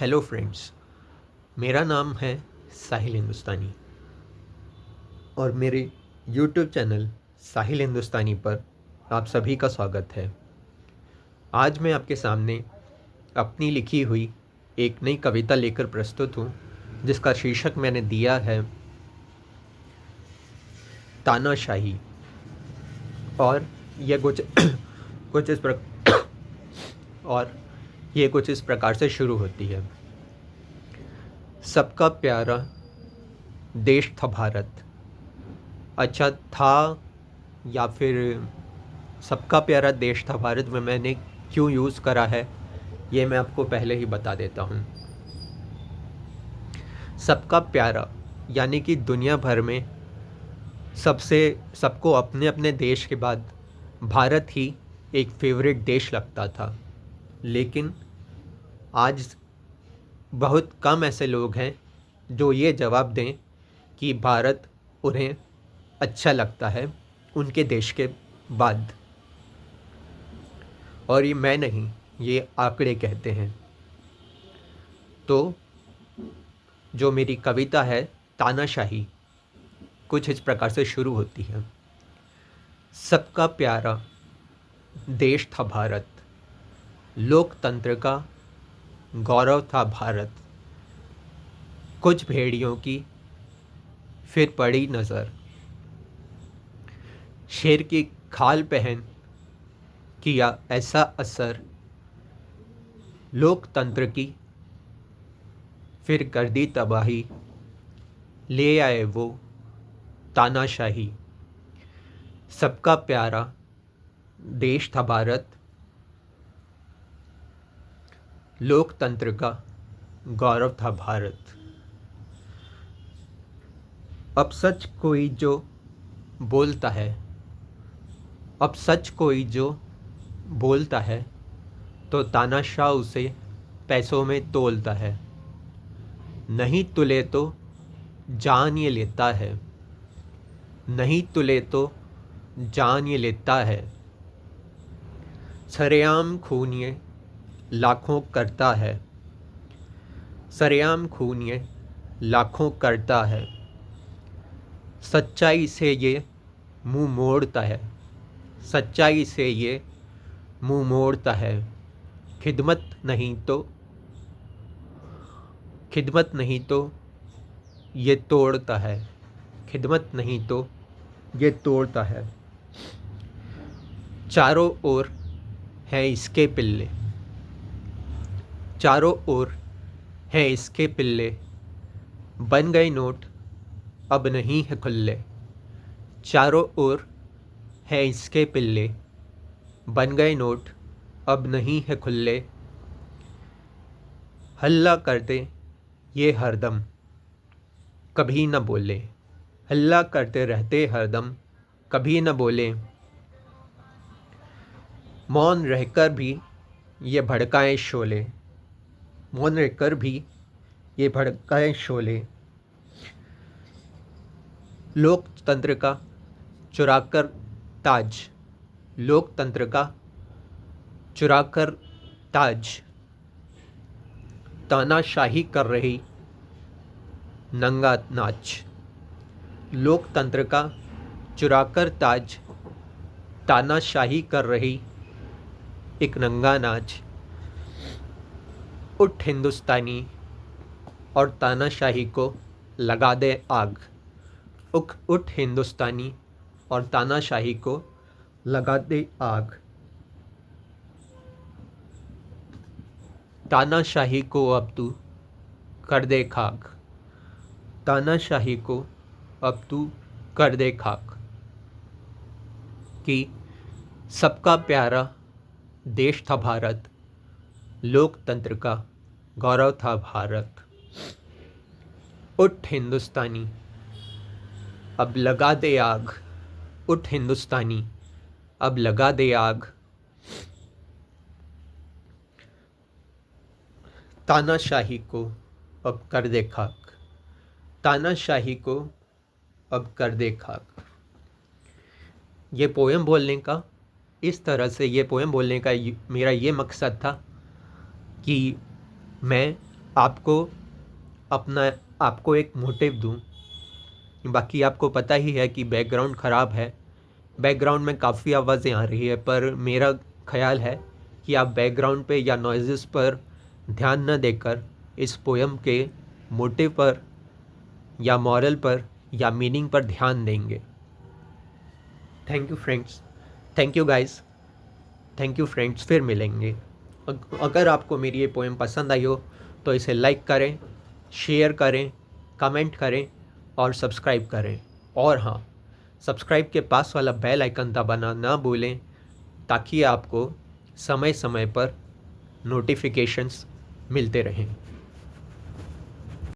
Hello friends, मेरा नाम है साहिल हिंदुस्तानी और मेरे यूट्यूब चैनल साहिल हिंदुस्तानी पर आप सभी का स्वागत है। आज मैं आपके सामने अपनी लिखी हुई एक नई कविता लेकर प्रस्तुत हूँ, जिसका शीर्षक मैंने दिया है तानाशाही। और यह कुछ कुछ इस प्रकार और ये कुछ इस प्रकार से शुरू होती है। सबका प्यारा देश था भारत। अच्छा था या फिर सबका प्यारा देश था भारत में मैंने क्यों यूज़ करा है, ये मैं आपको पहले ही बता देता हूँ। सबका प्यारा यानी कि दुनिया भर में सबको अपने अपने देश के बाद भारत ही एक फेवरेट देश लगता था। लेकिन आज बहुत कम ऐसे लोग हैं जो ये जवाब दें कि भारत उन्हें अच्छा लगता है उनके देश के बाद। और ये मैं नहीं, ये आंकड़े कहते हैं। तो जो मेरी कविता है तानाशाही कुछ इस प्रकार से शुरू होती है। सबका प्यारा देश था भारत, लोकतंत्र का गौरव था भारत। कुछ भेड़ियों की फिर पड़ी नज़र, शेर की खाल पहन किया ऐसा असर। लोकतंत्र की फिर कर दी तबाही, ले आए वो तानाशाही। सबका प्यारा देश था भारत, लोकतंत्र का गौरव था भारत। अब सच कोई जो बोलता है, अब सच कोई जो बोलता है तो तानाशाह उसे पैसों में तोलता है। नहीं तुले तो जान ये लेता है, नहीं तुले तो जान ये लेता है। सरेआम खून ये लाखों करता है, सरेआम खून ये लाखों करता है। सच्चाई से ये मुंह मोड़ता है, सच्चाई से ये मुंह मोड़ता है। खिदमत नहीं तो खिदमत नहीं तो ये तोड़ता है, खिदमत नहीं तो ये तोड़ता है। चारों ओर है इसके पिल्ले, चारों ओर है इसके पिल्ले। बन गए नोट अब नहीं है खुल्ले, चारों ओर है इसके पिल्ले। बन गए नोट अब नहीं है खुल्ले। हल्ला करते ये हरदम कभी न बोले, हल्ला करते रहते हरदम कभी न बोले। मौन रहकर भी ये भड़काए शोले, मौन रहकर भी ये भड़काए शोले। लोकतंत्र का चुराकर ताज, लोकतंत्र का चुराकर ताज। तानाशाही कर रही नंगा नाच, लोकतंत्र का चुराकर ताज। तानाशाही कर रही एक नंगा नाच। उठ हिंदुस्तानी और तानाशाही को लगा दे आग, उठ हिंदुस्तानी और तानाशाही को लगा दे आग। तानाशाही को अब तू कर दे खाक, तानाशाही को अब तू कर दे खाक। कि सबका प्यारा देश था भारत, लोकतंत्र का गौरव था भारत। उठ हिंदुस्तानी अब लगा दे आग, उठ हिंदुस्तानी अब लगा दे आग। तानाशाही को अब कर दे खाक, तानाशाही को अब कर दे खाक। ये पोएम बोलने का इस तरह से ये पोएम बोलने का मेरा ये मकसद था कि मैं आपको एक मोटिव दूं। बाकी आपको पता ही है कि बैकग्राउंड ख़राब है, बैकग्राउंड में काफ़ी आवाज़ें आ रही है, पर मेरा ख्याल है कि आप बैकग्राउंड पे या नॉइज़ेस पर ध्यान न देकर इस पोयम के मोटिव पर या मॉरल पर या मीनिंग पर ध्यान देंगे। Thank you friends, thank you guys, thank you friends. फिर मिलेंगे। अगर आपको मेरी ये पोएम पसंद आई हो तो इसे लाइक करें, शेयर करें, कमेंट करें और सब्सक्राइब करें। और हाँ, सब्सक्राइब के पास वाला बेल आइकन दबाना ना भूलें, ताकि आपको समय समय पर नोटिफिकेशंस मिलते रहें।